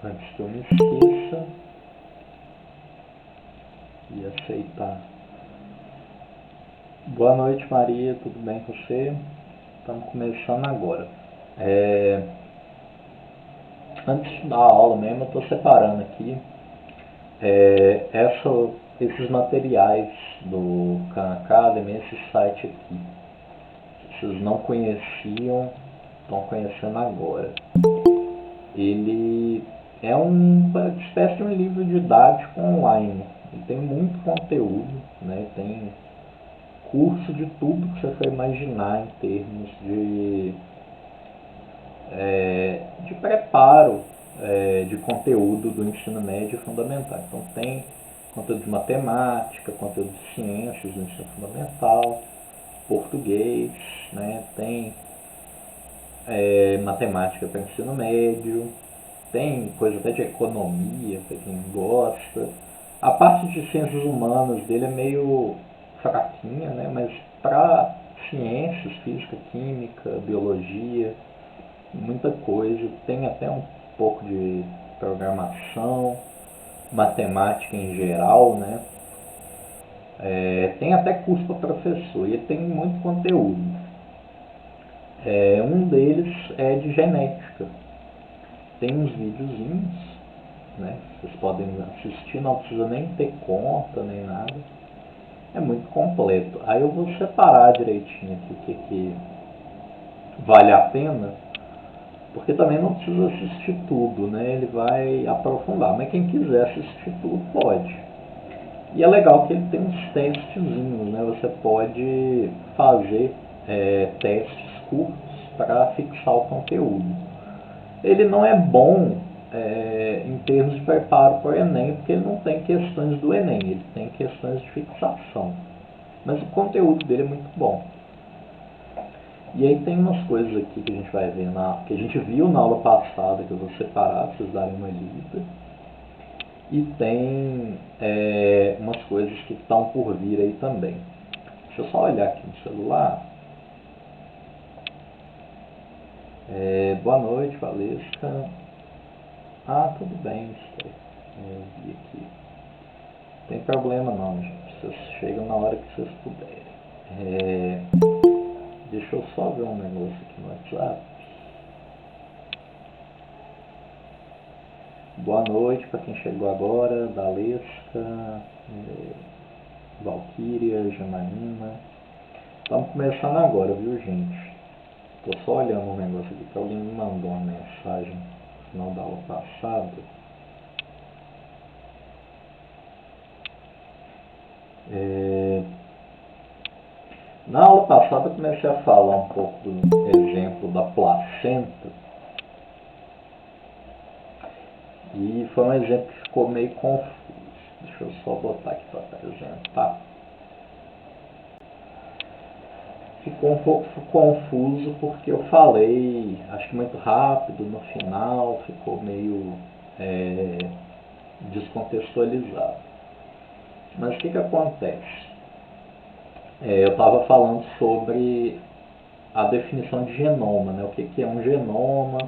Antes que eu me esqueça e aceitar. Boa noite, Maria, tudo bem com você? Estamos começando agora. Antes da aula mesmo, eu estou separando aqui esses materiais do Khan Academy, esse site aqui. Vocês não conheciam, estão conhecendo agora. Ele é uma espécie de um livro didático online. Ele tem muito conteúdo, né? Tem curso de tudo que você for imaginar em termos de preparo de conteúdo do ensino médio fundamental. Então tem conteúdo de matemática, conteúdo de ciências do ensino fundamental, português, né? Tem matemática para ensino médio, tem coisa até de economia para quem gosta. A parte de ciências humanas dele é meio fraquinha, né? Mas para ciências, física, química, biologia, muita coisa. Tem até um pouco de programação, matemática em geral, né? Tem até curso para professor e tem muito conteúdo. Um deles é de genética. Tem uns videozinhos, né? Vocês podem assistir, não precisa nem ter conta nem nada. É muito completo. Aí eu vou separar direitinho aqui o que vale a pena, porque também não precisa assistir tudo, né? Ele vai aprofundar, mas quem quiser assistir tudo pode. E é legal que ele tem uns testezinhos, né? Você pode fazer testes curtos para fixar o conteúdo. Ele não é bom em termos de preparo para o Enem, porque ele não tem questões do Enem, ele tem questões de fixação. Mas o conteúdo dele é muito bom. E aí tem umas coisas aqui que a gente vai ver, que a gente viu na aula passada, que eu vou separar para vocês darem uma lida. E tem umas coisas que estão por vir aí também. Deixa eu só olhar aqui no celular. Boa noite, Valesca. Tudo bem, eu vi aqui. Não tem problema não, gente. Vocês chegam na hora que vocês puderem. Deixa eu só ver um negócio aqui no WhatsApp. Boa noite para quem chegou agora, Valesca, Valquíria, Janaína. Estamos começando agora, viu, gente? Estou só olhando um negócio aqui que alguém me mandou uma mensagem no final da aula passada. Na aula passada eu comecei a falar um pouco do exemplo da placenta. E foi um exemplo que ficou meio confuso. Deixa eu só botar aqui para apresentar. Ficou um pouco confuso porque eu falei, acho que muito rápido, no final ficou meio descontextualizado. Mas o que acontece? Eu estava falando sobre a definição de genoma, né? O que é um genoma,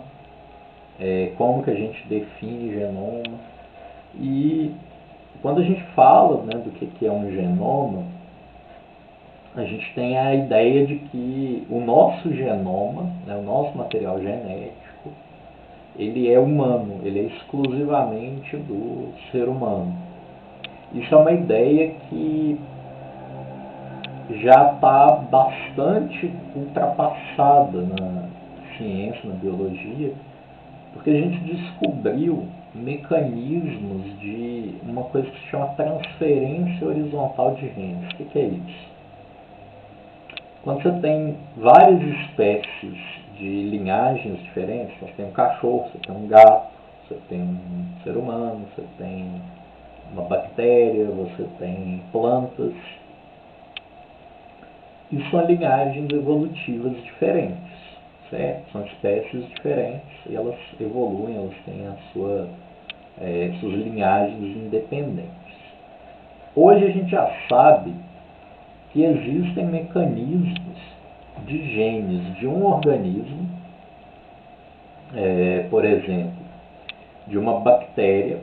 como que a gente define genoma. E quando a gente fala, né, do que é um genoma, a gente tem a ideia de que o nosso genoma, né, o nosso material genético, ele é humano, ele é exclusivamente do ser humano. Isso é uma ideia que já está bastante ultrapassada na ciência, na biologia, porque a gente descobriu mecanismos de uma coisa que se chama transferência horizontal de genes. O que é isso? Quando você tem várias espécies de linhagens diferentes, você tem um cachorro, você tem um gato, você tem um ser humano, você tem uma bactéria, você tem plantas. E são linhagens evolutivas diferentes, certo? São espécies diferentes e elas evoluem, elas têm suas linhagens independentes. Hoje a gente já sabe que existem mecanismos de genes de um organismo, por exemplo, de uma bactéria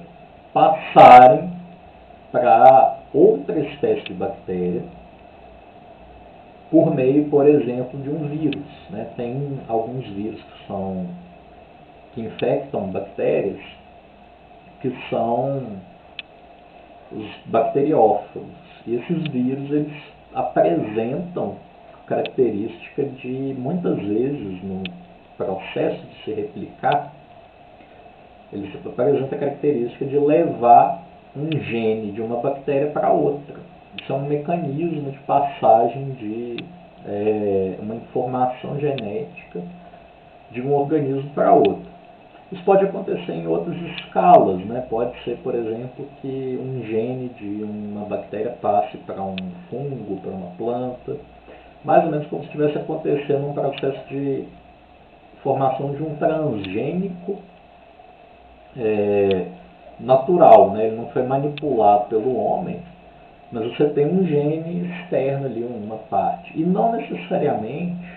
passarem para outra espécie de bactéria por meio, por exemplo, de um vírus, né? Tem alguns vírus que infectam bactérias, que são os bacteriófagos. E esses vírus, eles apresentam característica de, muitas vezes, no processo de se replicar, eles apresentam a característica de levar um gene de uma bactéria para outra. Isso é um mecanismo de passagem de uma informação genética de um organismo para outro. Isso pode acontecer em outras escalas, né? Pode ser, por exemplo, que um gene de uma bactéria passe para um fungo, para uma planta, mais ou menos como se estivesse acontecendo um processo de formação de um transgênico natural, né? Ele não foi manipulado pelo homem, mas você tem um gene externo ali, uma parte. E não necessariamente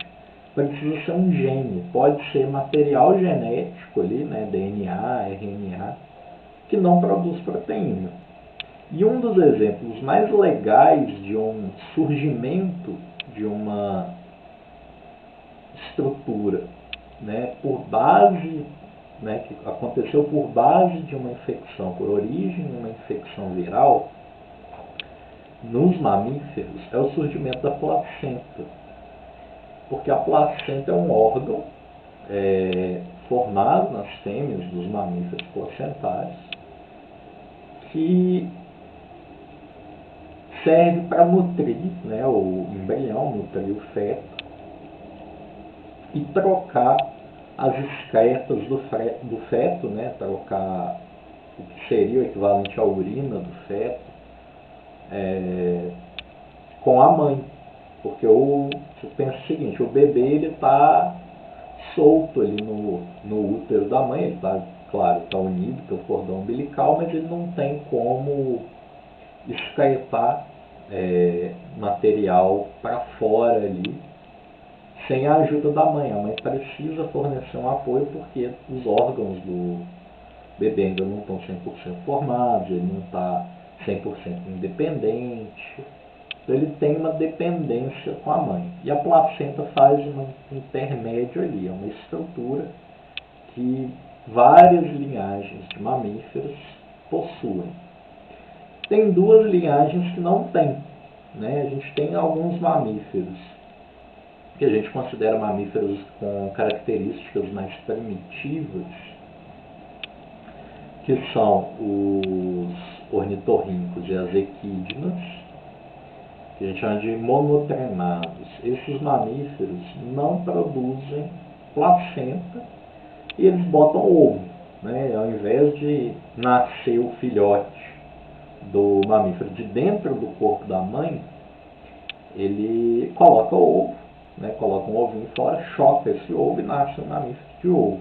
precisa ser um gene, pode ser material genético ali, né? DNA, RNA, que não produz proteína. E um dos exemplos mais legais de um surgimento de uma estrutura, né, por base, né, que aconteceu por base de uma infecção, por origem de uma infecção viral, nos mamíferos, é o surgimento da placenta. Porque a placenta é um órgão formado nas fêmeas dos mamíferos placentários que serve para nutrir, né, o embrião, nutrir o feto e trocar as excretas do feto, né, trocar o que seria o equivalente à urina do feto com a mãe. Porque você pensa o seguinte, o bebê ele está solto ali no útero da mãe, ele está, claro, está unido pelo cordão umbilical, mas ele não tem como excretar material para fora ali, sem a ajuda da mãe. A mãe precisa fornecer um apoio porque os órgãos do bebê ainda não estão 100% formados, ele não está 100% independente. Então ele tem uma dependência com a mãe. E a placenta faz um intermédio ali, é uma estrutura que várias linhagens de mamíferos possuem. Tem duas linhagens que não tem, né? A gente tem alguns mamíferos que a gente considera mamíferos com características mais primitivas, que são os ornitorrincos e as equidnas, que a gente chama de monotremados. Esses mamíferos não produzem placenta e eles botam ovo, né? Ao invés de nascer o filhote do mamífero de dentro do corpo da mãe, ele coloca o ovo, né? Coloca um ovinho fora, choca esse ovo e nasce um mamífero de ovo,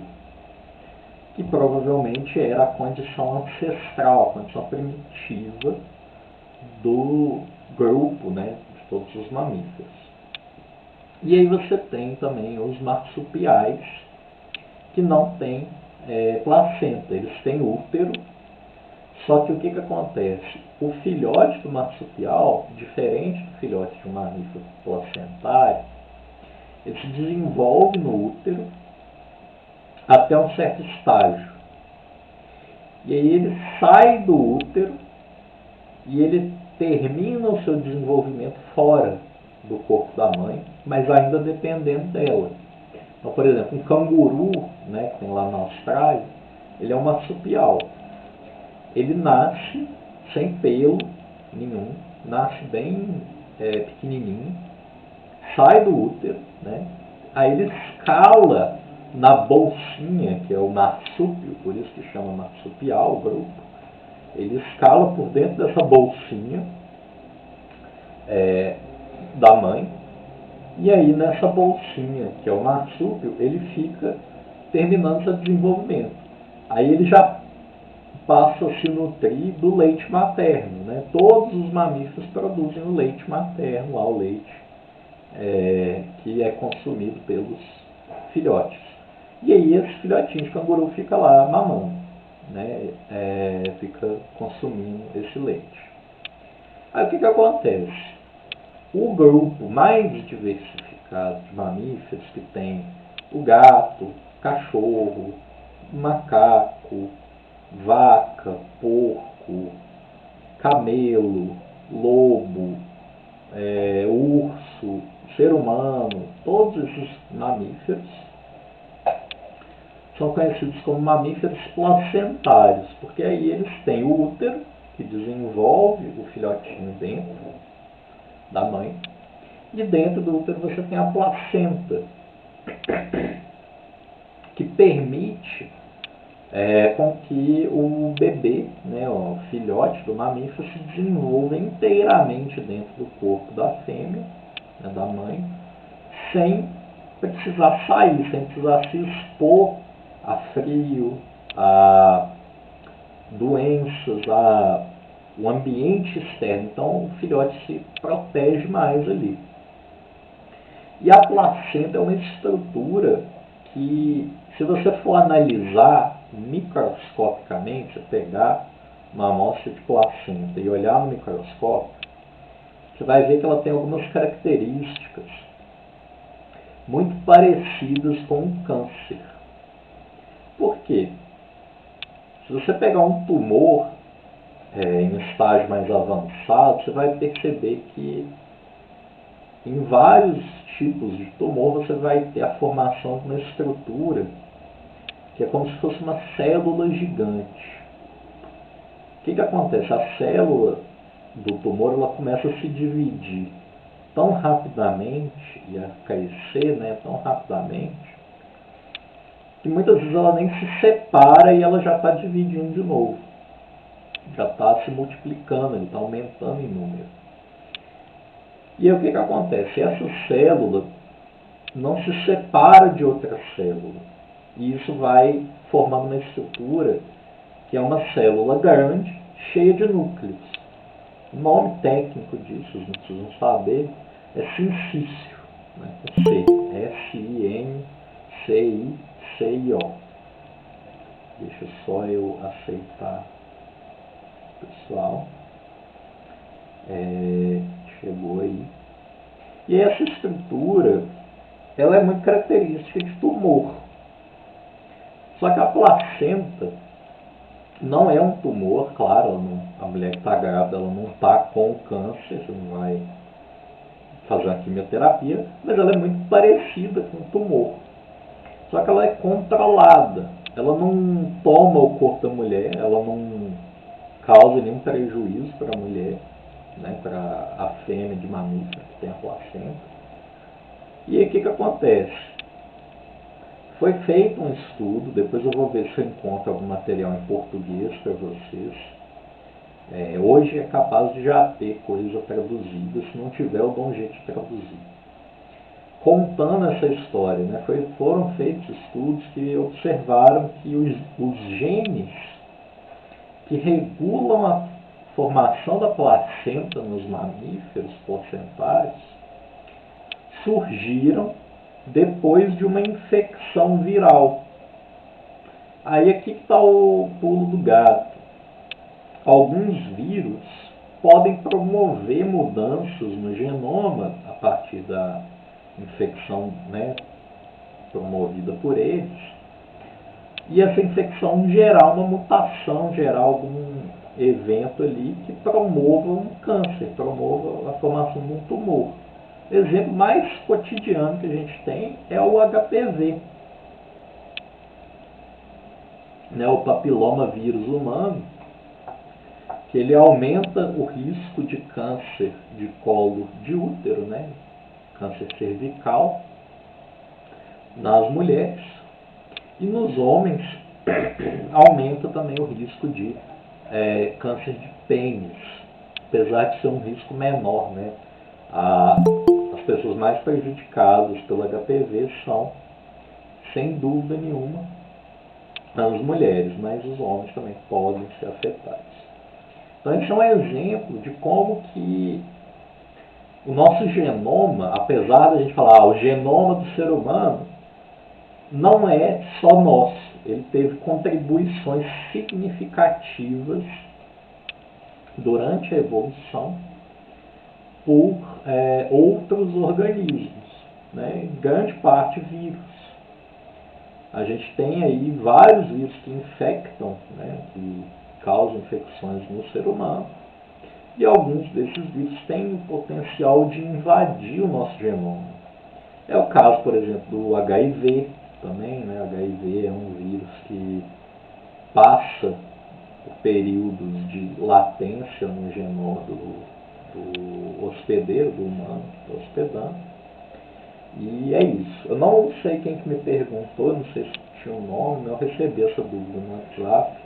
que provavelmente era a condição ancestral, a condição primitiva do grupo, né, de todos os mamíferos. E aí você tem também os marsupiais, que não têm placenta, eles têm útero. Só que o que acontece? O filhote do marsupial, diferente do filhote de um mamífero placentário, ele se desenvolve no útero até um certo estágio. E aí ele sai do útero e ele termina o seu desenvolvimento fora do corpo da mãe, mas ainda dependendo dela. Então, por exemplo, um canguru, né, que tem lá na Austrália, ele é um marsupial. Ele nasce sem pelo nenhum, nasce bem pequenininho, sai do útero, né, aí ele escala na bolsinha, que é o marsúpio, por isso que chama marsupial o grupo. Ele escala por dentro dessa bolsinha da mãe, e aí nessa bolsinha, que é o marsúpio, ele fica terminando seu desenvolvimento. Aí ele já passa a se nutrir do leite materno, né? Todos os mamíferos produzem o leite materno, lá o leite que é consumido pelos filhotes. E aí esse filhotinho de canguru fica lá mamando, né? fica consumindo esse leite. Aí o que acontece? O grupo mais diversificado de mamíferos, que tem o gato, cachorro, macaco, vaca, porco, camelo, lobo, urso, ser humano, todos esses mamíferos são conhecidos como mamíferos placentários, porque aí eles têm o útero, que desenvolve o filhotinho dentro da mãe, e dentro do útero você tem a placenta, que permite com que o bebê, né, o filhote do mamífero, se desenvolva inteiramente dentro do corpo da fêmea, né, da mãe, sem precisar sair, sem precisar se expor a frio, a doenças, o ambiente externo. Então o filhote se protege mais ali. E a placenta é uma estrutura que, se você for analisar microscopicamente, você pegar uma amostra de placenta e olhar no microscópio, você vai ver que ela tem algumas características muito parecidas com o câncer. Por quê? Se você pegar um tumor em estágio mais avançado, você vai perceber que em vários tipos de tumor você vai ter a formação de uma estrutura que é como se fosse uma célula gigante. O que acontece? A célula do tumor ela começa a se dividir tão rapidamente e a crescer, né, tão rapidamente, que muitas vezes ela nem se separa e ela já está dividindo de novo. Já está se multiplicando, ele está aumentando em número. E aí o que acontece? Essa célula não se separa de outra célula. E isso vai formando uma estrutura que é uma célula grande, cheia de núcleos. O nome técnico disso, vocês não precisam saber, é sincício, né? Com C, S-I-N-C-I-C-I-O. Deixa só eu aceitar, pessoal. Chegou aí. E essa estrutura, ela é muito característica de tumor. Só que a placenta não é um tumor, claro, a mulher que está grávida, ela não está com câncer, você não vai fazer uma quimioterapia, mas ela é muito parecida com um tumor. Só que ela é controlada, ela não toma o corpo da mulher, ela não causa nenhum prejuízo para a mulher, né, para a fêmea de mamífero que tem a placenta. E aí o que acontece? Foi feito um estudo, depois eu vou ver se eu encontro algum material em português para vocês. Hoje é capaz de já ter coisa traduzida, se não tiver eu dou um jeito de traduzir. Contando essa história, né, foram feitos estudos que observaram que os genes que regulam a formação da placenta nos mamíferos placentários surgiram depois de uma infecção viral. Aí aqui está o pulo do gato. Alguns vírus podem promover mudanças no genoma a partir da infecção, né, promovida por eles. E essa infecção gerar uma mutação, gerar algum evento ali que promova um câncer, promova a formação de um tumor. O exemplo mais cotidiano que a gente tem é o HPV, né, o papiloma vírus humano, que ele aumenta o risco de câncer de colo de útero, né, câncer cervical, nas mulheres, e nos homens aumenta também o risco de câncer de pênis, apesar de ser um risco menor, né? As pessoas mais prejudicadas pelo HPV são, sem dúvida nenhuma, as mulheres, mas os homens também podem ser afetados. Então, isso é um exemplo de como que o nosso genoma, apesar de a gente falar o genoma do ser humano, não é só nosso. ele teve contribuições significativas durante a evolução por outros organismos, né? Em grande parte vírus. A gente tem aí vários vírus que infectam, né? Que causam infecções no ser humano, e alguns desses vírus têm o potencial de invadir o nosso genoma. É o caso, por exemplo, do HIV também, né? HIV é um vírus que passa por períodos de latência no genoma do hospedeiro, do humano que está hospedando. E é isso. Eu não sei quem que me perguntou, não sei se tinha um nome, eu recebi essa dúvida no WhatsApp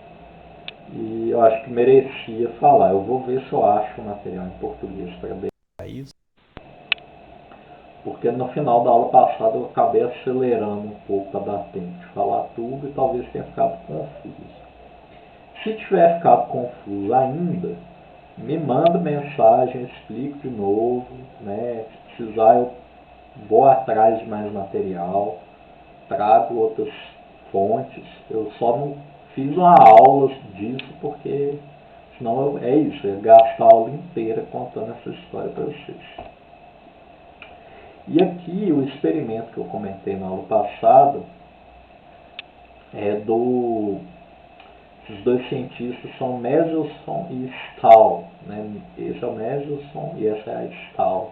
e eu acho que merecia falar. Eu vou ver se eu acho o material em português para deixar isso, porque no final da aula passada eu acabei acelerando um pouco para dar tempo de falar tudo e talvez tenha ficado confuso. Se tiver ficado confuso ainda, me manda mensagem, eu explico de novo, né? Se precisar eu vou atrás de mais material, trago outras fontes. Eu só não fiz uma aula disso porque senão é isso, eu ia gastar a aula inteira contando essa história para vocês. E aqui o experimento que eu comentei na aula passada é esses dois cientistas são Mendelssohn e Stahl, né? Esse é o Mendelssohn e essa é a Stahl,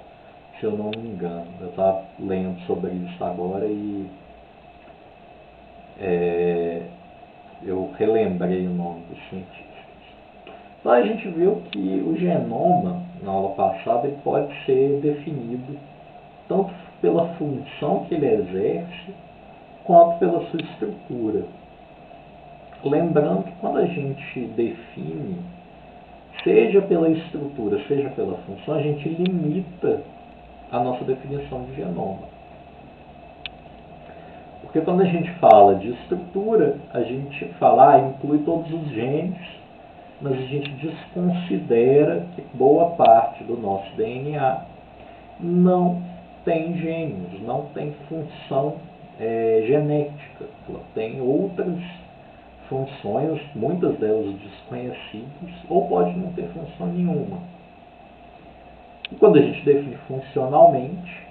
se eu não me engano. Eu estava lendo sobre isso agora e eu relembrei o nome dos cientistas. Então a gente viu que o genoma, na aula passada, ele pode ser definido tanto pela função que ele exerce, quanto pela sua estrutura. Lembrando que quando a gente define, seja pela estrutura, seja pela função, a gente limita a nossa definição de genoma. Porque quando a gente fala de estrutura, a gente fala, inclui todos os genes, mas a gente desconsidera que boa parte do nosso DNA não tem genes, não tem função genética. Ela tem outras funções, muitas delas desconhecidas, ou pode não ter função nenhuma. E quando a gente define funcionalmente,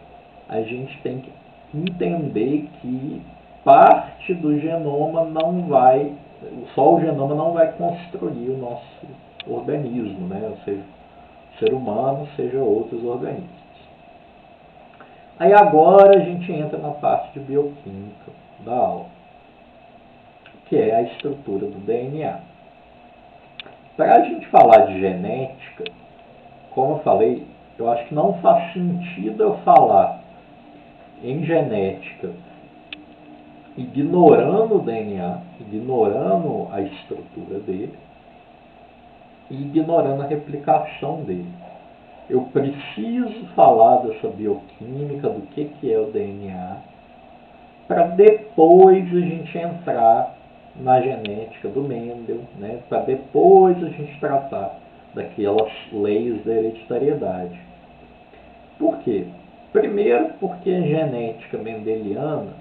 a gente tem que entender que parte do genoma não vai, só o genoma não vai construir o nosso organismo, né? Ou seja, o ser humano, seja outros organismos. Aí agora a gente entra na parte de bioquímica da aula, que é a estrutura do DNA. Para a gente falar de genética, como eu falei, eu acho que não faz sentido eu falar em genética ignorando o DNA, ignorando a estrutura dele e ignorando a replicação dele. Eu preciso falar dessa bioquímica, do que é o DNA, para depois a gente entrar na genética do Mendel, né? Para depois a gente tratar daquelas leis da hereditariedade. Por quê? Primeiro, porque a genética mendeliana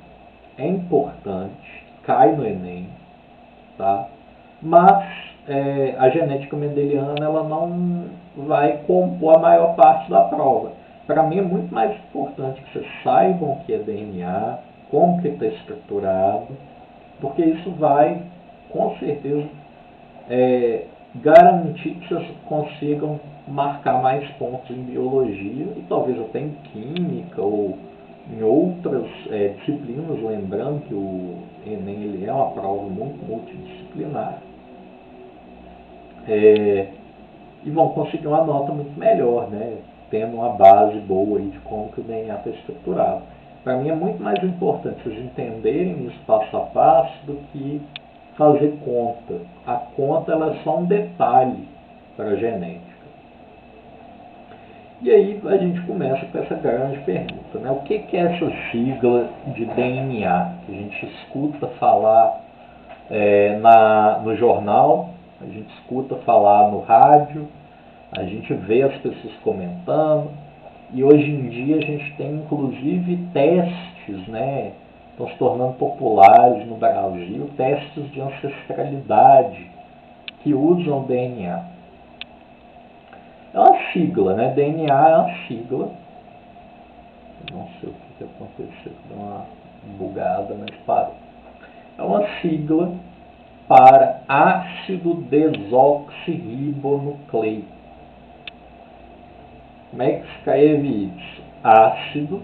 é importante, cai no Enem, tá? Mas a genética mendeliana ela não vai compor a maior parte da prova. Para mim é muito mais importante que vocês saibam o que é DNA, como que está estruturado, porque isso vai, com certeza, garantir que vocês consigam marcar mais pontos em biologia e talvez até em química ou em outras disciplinas, lembrando que o Enem ele é uma prova muito multidisciplinar, e vão conseguir uma nota muito melhor, né, tendo uma base boa aí de como que o DNA está estruturado. Para mim é muito mais importante vocês entenderem isso passo a passo do que fazer conta. A conta ela é só um detalhe para a genética. E aí a gente começa com essa grande pergunta, né? O que é essa sigla de DNA que a gente escuta falar no jornal, a gente escuta falar no rádio, a gente vê as pessoas comentando, e hoje em dia a gente tem inclusive testes, né, estão se tornando populares no Brasil, testes de ancestralidade que usam DNA. É uma sigla, né? DNA é uma sigla. Não sei o que aconteceu, deu uma bugada, mas parou. É uma sigla para ácido desoxirribonucleico. Como é que escreve isso? Ácido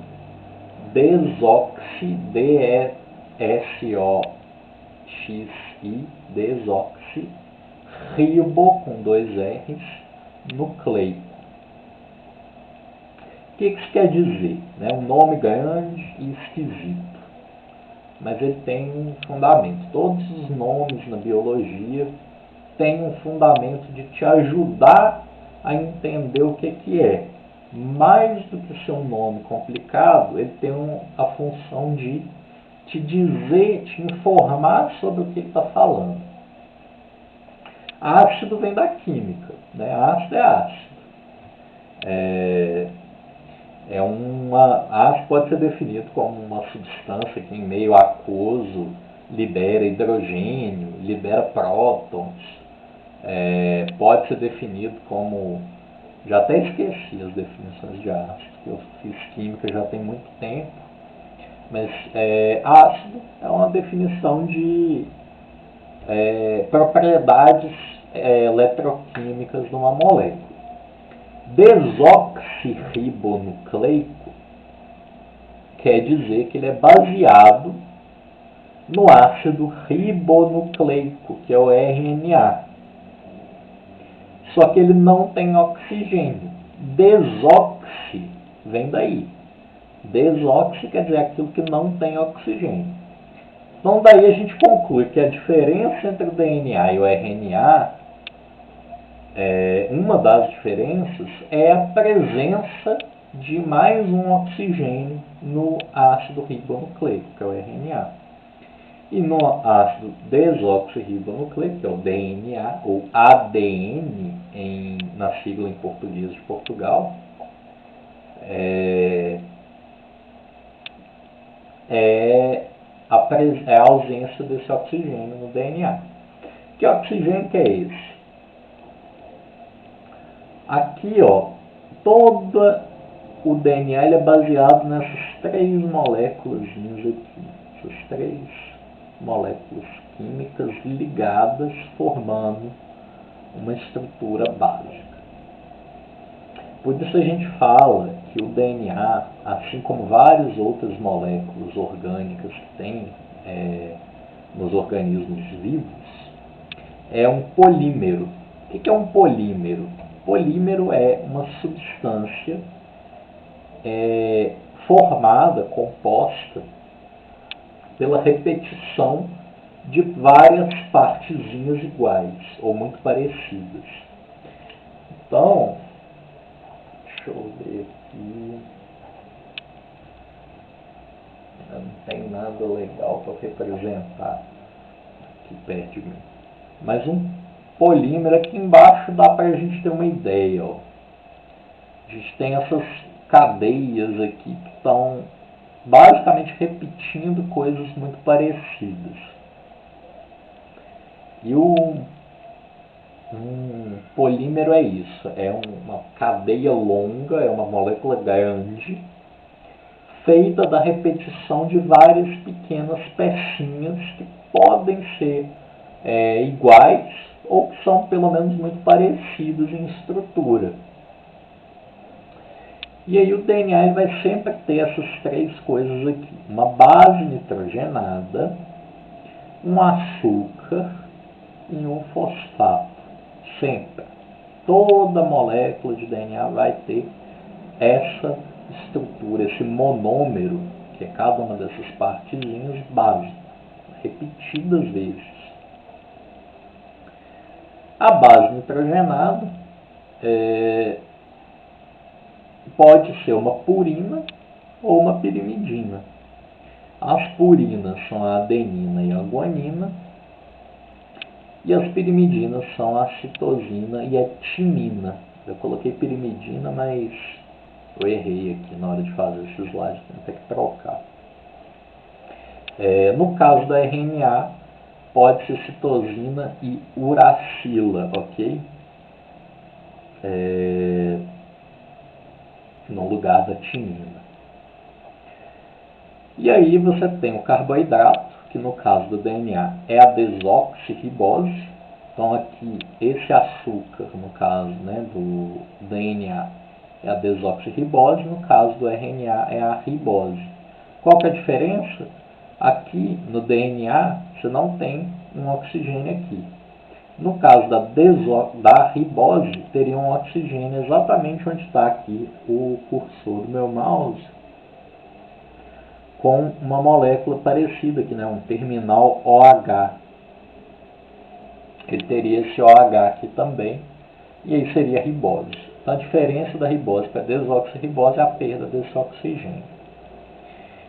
desoxi, com dois R's, nucleico. O que isso quer dizer? Um nome grande e esquisito, mas ele tem um fundamento. Todos os nomes na biologia têm um fundamento de te ajudar a entender o que é. Mais do que ser um nome complicado, ele tem a função de te dizer, te informar sobre o que ele está falando. Ácido vem da química, né? Ácido é ácido. Ácido pode ser definido como uma substância que em meio aquoso libera hidrogênio, libera prótons. Pode ser definido como... Já até esqueci as definições de ácido, que eu fiz química já tem muito tempo. Mas ácido é uma definição de propriedades eletroquímicas de uma molécula. Desoxirribonucleico quer dizer que ele é baseado no ácido ribonucleico, que é o RNA. Só que ele não tem oxigênio. Desoxi vem daí. Desoxi quer dizer aquilo que não tem oxigênio. Então daí a gente conclui que a diferença entre o DNA e o RNA, uma das diferenças é a presença de mais um oxigênio no ácido ribonucleico, que é o RNA. E no ácido desoxirribonucleico, que é o DNA, ou ADN, na sigla em português de Portugal, a ausência desse oxigênio no DNA. Que oxigênio que é esse? Aqui, todo o DNA ele é baseado nessas três moléculas aqui. Essas três moléculas químicas ligadas, formando uma estrutura básica. Por isso a gente fala que o DNA, assim como várias outras moléculas orgânicas que tem nos organismos vivos, é um polímero. O que é um polímero? Polímero é uma substância formada, composta pela repetição de várias partezinhas iguais ou muito parecidas. Então, deixa eu ver aqui. Não tem nada legal para representar aqui perto de mim. Mas um polímero aqui embaixo dá para a gente ter uma ideia. A gente tem essas cadeias aqui que estão basicamente repetindo coisas muito parecidas. E um polímero é isso, é uma cadeia longa, é uma molécula grande, feita da repetição de várias pequenas pecinhas que podem ser iguais ou que são pelo menos muito parecidas em estrutura. E aí o DNA vai sempre ter essas três coisas aqui. Uma base nitrogenada, um açúcar e um fosfato. Sempre. Toda molécula de DNA vai ter essa estrutura, esse monômero, que é cada uma dessas partezinhas básica, repetidas vezes. A base nitrogenada pode ser uma purina ou uma pirimidina. As purinas são a adenina e a guanina, e as pirimidinas são a citosina e a timina. Eu coloquei pirimidina, mas eu errei aqui na hora de fazer esse slide, então tem que trocar. No caso da RNA, pode ser citosina e uracila, ok? No lugar da timina. E aí você tem o carboidrato, que no caso do DNA é a desoxirribose. Então aqui, esse açúcar, no caso, né, do DNA, é a desoxirribose, no caso do RNA é a ribose. Qual que é a diferença? Aqui no DNA você não tem um oxigênio aqui. No caso da ribose, teria um oxigênio exatamente onde está aqui o cursor do meu mouse, com uma molécula parecida aqui, né? Um terminal OH. Ele teria esse OH aqui também, e aí seria a ribose. Então a diferença da ribose para a desoxirribose é a perda desse oxigênio.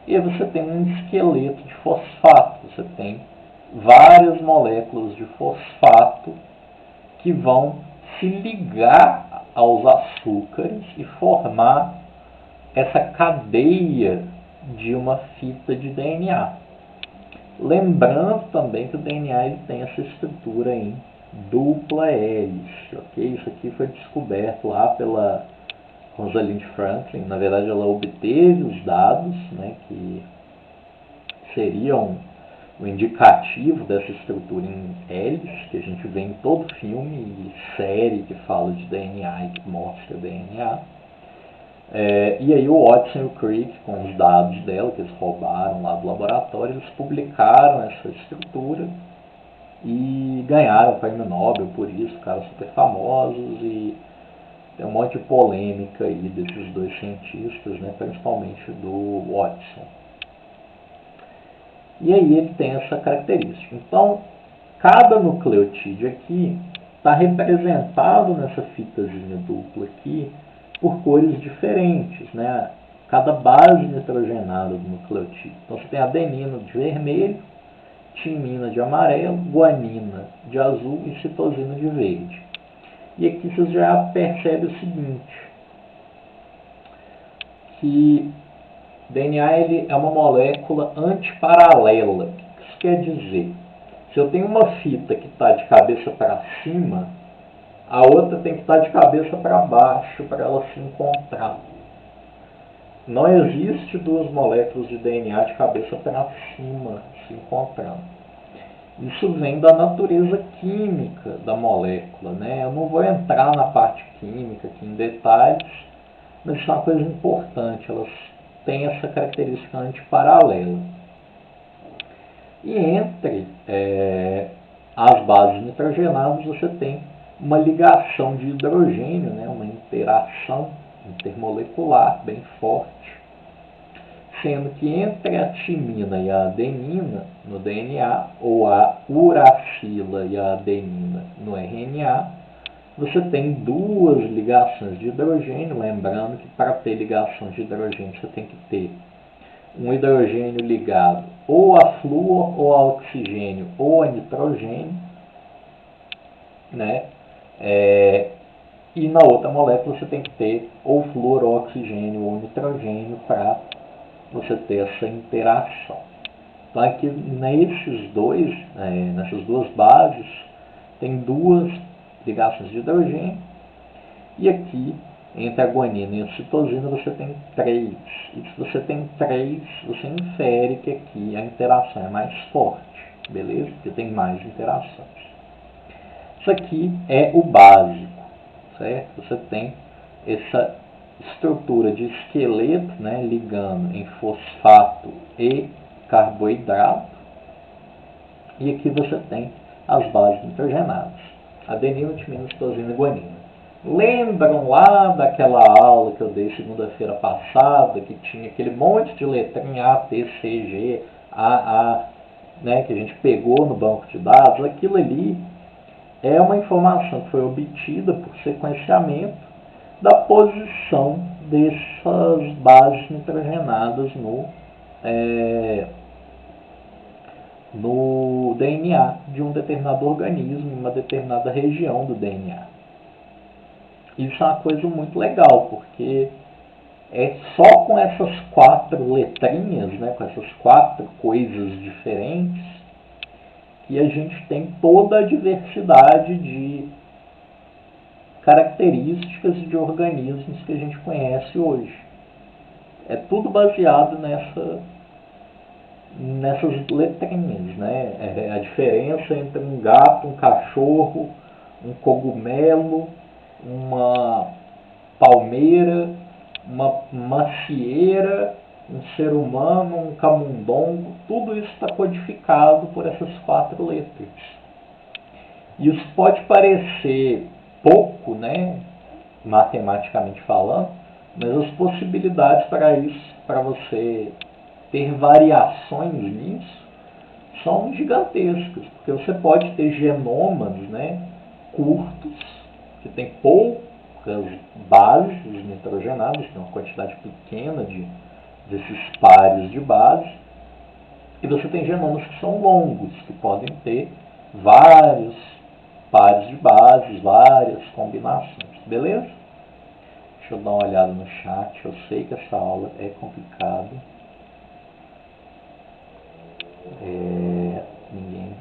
E aí você tem um esqueleto de fosfato, você tem várias moléculas de fosfato que vão se ligar aos açúcares e formar essa cadeia de uma fita de DNA. Lembrando também que o DNA ele tem essa estrutura em dupla hélice, ok? Isso aqui foi descoberto lá pela Rosalind Franklin. Na verdade, ela obteve os dados, né, que seriam o indicativo dessa estrutura em hélice, que a gente vê em todo filme e série que fala de DNA e que mostra DNA. E aí o Watson e o Crick, com os dados dela, que eles roubaram lá do laboratório, eles publicaram essa estrutura e ganharam o prêmio Nobel por isso, ficaram super famosos, e tem um monte de polêmica aí desses dois cientistas, né, principalmente do Watson. E aí ele tem essa característica. Então, cada nucleotídeo aqui está representado nessa fitazinha dupla aqui por cores diferentes, né? Cada base nitrogenada do nucleotídeo. Então você tem adenina de vermelho, timina de amarelo, guanina de azul e citosina de verde. E aqui você já percebe o seguinte, que DNA ele é uma molécula antiparalela. O que isso quer dizer? Se eu tenho uma fita que está de cabeça para cima, a outra tem que estar de cabeça para baixo para ela se encontrar. Não existe duas moléculas de DNA de cabeça para cima se encontrando. Isso vem da natureza química da molécula, né? Eu não vou entrar na parte química aqui em detalhes, mas isso é uma coisa importante. Elas têm essa característica antiparalela. E entre as bases nitrogenadas você tem uma ligação de hidrogênio, né, uma interação intermolecular bem forte, sendo que entre a timina e a adenina no DNA, ou a uracila e a adenina no RNA, você tem duas ligações de hidrogênio, lembrando que para ter ligação de hidrogênio você tem que ter um hidrogênio ligado ou a flúor, ou a oxigênio, ou a nitrogênio, né? E na outra molécula você tem que ter ou flúor, ou oxigênio, ou nitrogênio para você ter essa interação. Então aqui nessas duas bases tem duas ligações de hidrogênio, e aqui entre a guanina e a citosina você tem 3. E se você tem 3, você infere que aqui a interação é mais forte, beleza? Porque tem mais interações. Isso aqui é o básico, certo? Você tem essa estrutura de esqueleto, né, ligando em fosfato e carboidrato. E aqui você tem as bases nitrogenadas: adenina, timina, citosina e guanina. Lembram lá daquela aula que eu dei segunda-feira passada, que tinha aquele monte de letrinha A, T, C, G, A, né, que a gente pegou no banco de dados? Aquilo ali é uma informação que foi obtida por sequenciamento da posição dessas bases nitrogenadas no DNA de um determinado organismo, em uma determinada região do DNA. Isso é uma coisa muito legal, porque É só com essas 4 letrinhas, né, com essas 4 coisas diferentes, que a gente tem toda a diversidade de características de organismos que a gente conhece hoje. É tudo baseado nessas letrinhas, né? É a diferença entre um gato, um cachorro, um cogumelo, uma palmeira, uma macieira, um ser humano, um camundongo, tudo isso está codificado por essas 4 letras. Isso pode parecer pouco, né, matematicamente falando, mas as possibilidades para isso, para você ter variações nisso, são gigantescas, porque você pode ter genomas, né, curtos, que tem poucas bases nitrogenadas, tem uma quantidade pequena desses pares de base, e você tem genomas que são longos, que podem ter vários pares de bases, várias combinações, beleza? Deixa eu dar uma olhada no chat, eu sei que essa aula é complicada. Ninguém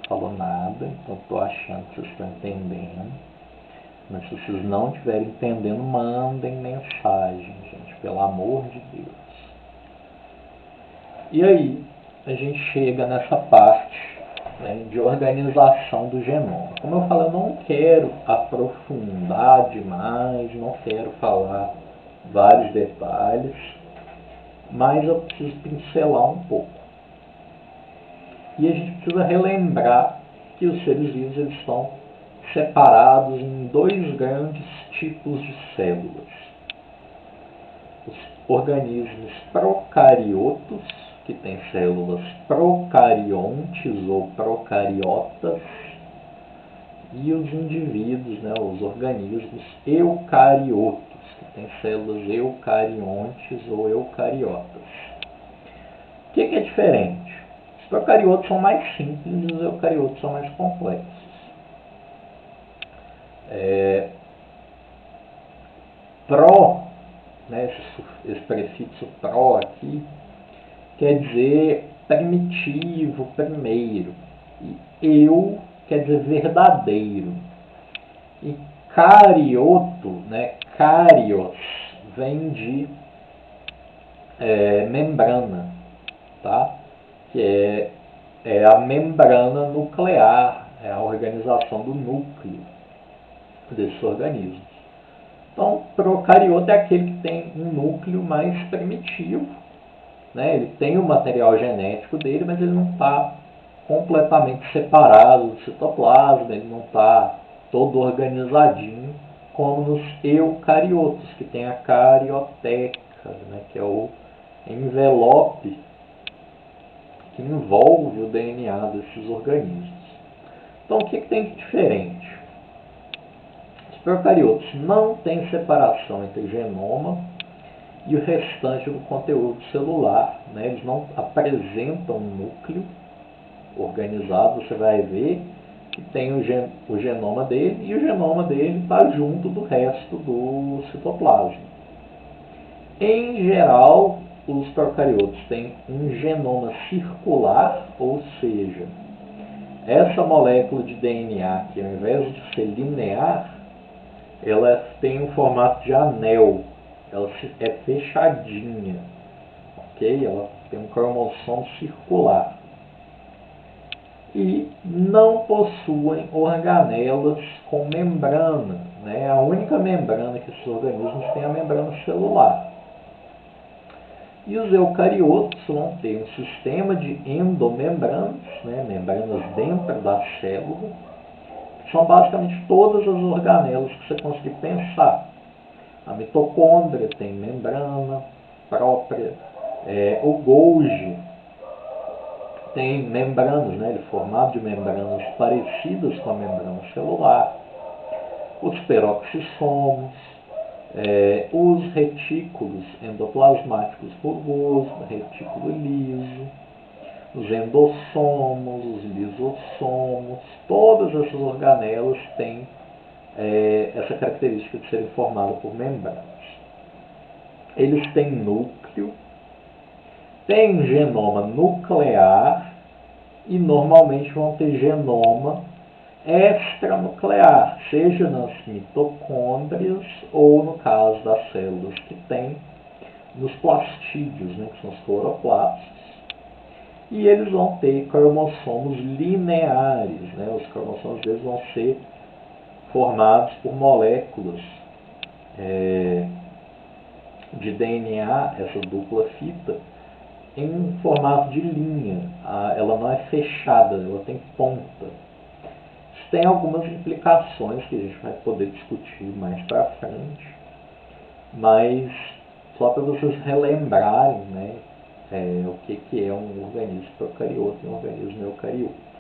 falou nada, então estou achando que vocês estão entendendo. Mas se vocês não estiverem entendendo, mandem mensagem, gente, pelo amor de Deus. E aí, a gente chega nessa parte, né, de organização do genoma. Como eu falei, eu não quero aprofundar demais, não quero falar vários detalhes, mas eu preciso pincelar um pouco. E a gente precisa relembrar que os seres vivos eles estão separados em 2 grandes tipos de células. Os organismos procariotos, que têm células procariontes ou procariotas, e os indivíduos, né, os organismos eucariotos, que têm células eucariontes ou eucariotas. O que é diferente? Os procariotos são mais simples e os eucariotos são mais complexos. Pro, né, esse prefixo pro aqui, quer dizer primitivo, primeiro. E eu quer dizer verdadeiro. E carioto, né, carios, vem de membrana, tá? Que é a membrana nuclear, é a organização do núcleo desses organismos. Então, procarioto é aquele que tem um núcleo mais primitivo, né? Ele tem o material genético dele, mas ele não está completamente separado do citoplasma, ele não está todo organizadinho como nos eucariotos, que tem a carioteca, né? Que é o envelope que envolve o DNA desses organismos. Então, o que tem de diferente? Os procariotos não têm separação entre genoma e o restante do conteúdo celular, né? Eles não apresentam um núcleo organizado. Você vai ver que tem o genoma dele, e o genoma dele está junto do resto do citoplasma. Em geral, os procariotos têm um genoma circular, ou seja, essa molécula de DNA, que ao invés de ser linear, ela tem um formato de anel, ela é fechadinha, ok? Ela tem um cromossomo circular. E não possuem organelas com membrana, né? A única membrana que esses organismos têm é a membrana celular. E os eucariotos vão ter um sistema de endomembranas, né? Membranas dentro da célula, que são basicamente todas as organelas que você conseguir pensar. A mitocôndria tem membrana própria, o Golgi tem membranas, né? Ele é formado de membranas parecidas com a membrana celular, os peroxissomos, os retículos endoplasmáticos rugosos, retículo liso, os endossomos, os lisossomos, todas essas organelas têm essa característica de serem formadas por membranas. eles têm núcleo, têm genoma nuclear e normalmente vão ter genoma extranuclear, seja nas mitocôndrias ou, no caso das células que tem, nos plastídeos, né, que são os cloroplastos. E eles vão ter cromossomos lineares, né? Os cromossomos deles vão ser formados por moléculas de DNA, essa dupla fita, em formato de linha. Ela não é fechada, ela tem ponta. Isso tem algumas implicações que a gente vai poder discutir mais para frente, mas só para vocês relembrarem, né, o que é um organismo procarioto e um organismo eucarioto.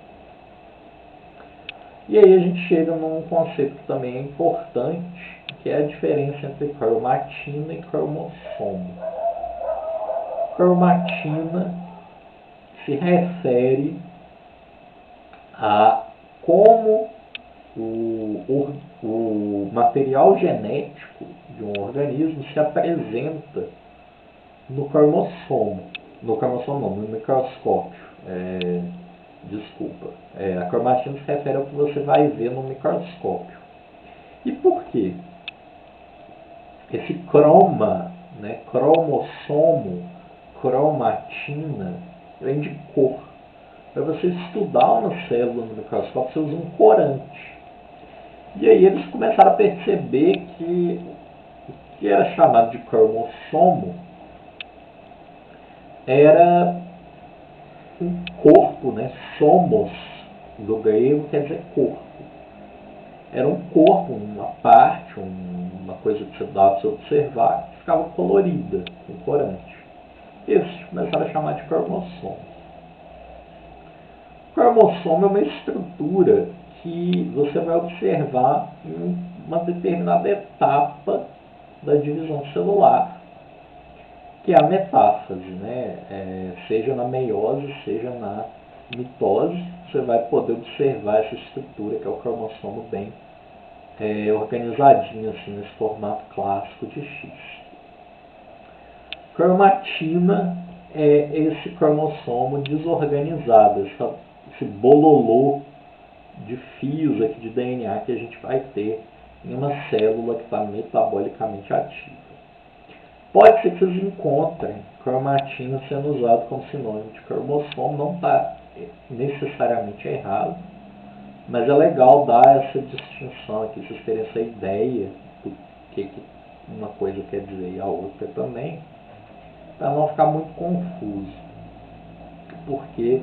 E aí a gente chega num conceito que também é importante, que é a diferença entre cromatina e cromossomo. Cromatina se refere a como o material genético de um organismo se apresenta no cromossomo. No cromossomo não, no microscópio. Desculpa. A cromatina se refere ao que você vai ver no microscópio. E por quê? Esse croma, né, cromossomo, cromatina, vem de cor. Para você estudar uma célula no microscópio, você usa um corante. E aí eles começaram a perceber que o que era chamado de cromossomo era um corpo, né? Somos, do grego, quer dizer corpo. Era um corpo, uma parte, uma coisa que você dava para você observar, que ficava colorida, com corante. Eles começaram a chamar de cromossomo. O cromossomo é uma estrutura que você vai observar em uma determinada etapa da divisão celular, que é a metáfase, né? Seja na meiose, seja na mitose, você vai poder observar essa estrutura que é o cromossomo bem organizadinho, assim, nesse formato clássico de X. Cromatina é esse cromossomo desorganizado, esse bololô de fios aqui de DNA que a gente vai ter em uma célula que está metabolicamente ativa. Pode ser que vocês encontrem cromatina sendo usado como sinônimo de cromossomo, não está necessariamente errado, mas é legal dar essa distinção aqui, vocês terem essa ideia do que uma coisa quer dizer e a outra também, para não ficar muito confuso. Porque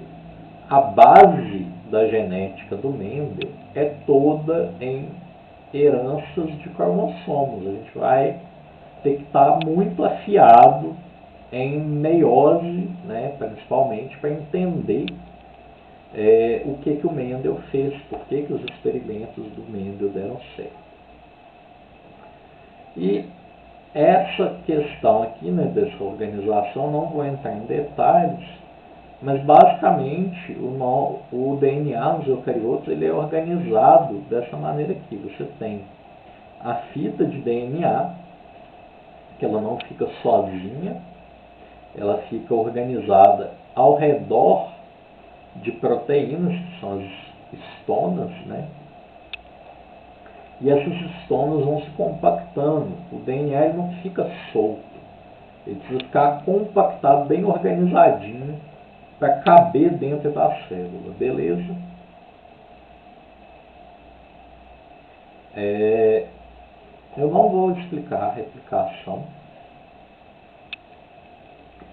a base da genética do Mendel é toda em heranças de cromossomos. A gente vai ter que estar muito afiado em meiose, né, principalmente, para entender o que o Mendel fez, por que os experimentos do Mendel deram certo. E essa questão aqui, né, dessa organização, não vou entrar em detalhes, mas basicamente o DNA nos eucariotos ele é organizado dessa maneira aqui. Você tem a fita de DNA, que ela não fica sozinha, ela fica organizada ao redor de proteínas, que são as histonas, né? E essas histonas vão se compactando. O DNA ele não fica solto, ele precisa ficar compactado, bem organizadinho, para caber dentro da célula, beleza? Eu não vou explicar a replicação,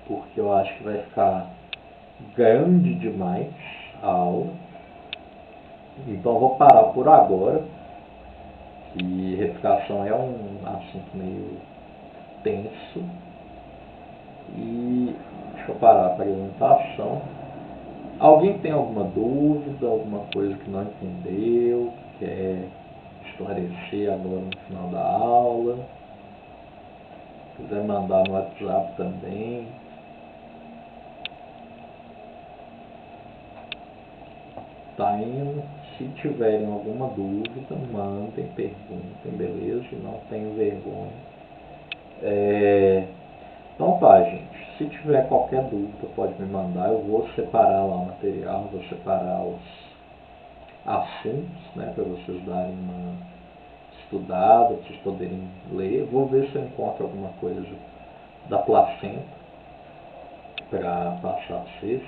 porque eu acho que vai ficar grande demais a aula. Então eu vou parar por agora, que replicação é um assunto meio tenso. E deixa eu parar a apresentação. Alguém tem alguma dúvida, alguma coisa que não entendeu, que quer esclarecer agora no final da aula? Se quiser mandar no WhatsApp também. Tá indo. Se tiverem alguma dúvida, mandem, perguntem, beleza? Não tenham vergonha. Então tá, gente. Se tiver qualquer dúvida, pode me mandar. Eu vou separar lá o material, vou separar os assuntos, né, para vocês darem uma estudada, para vocês poderem ler. Vou ver se eu encontro alguma coisa da placenta para passar para vocês.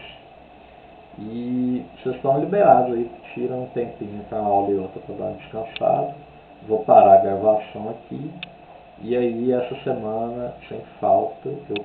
E vocês estão liberados aí, tiram um tempinho para uma aula e outra para dar uma descansada. Vou parar a gravação aqui. E aí essa semana, sem falta, eu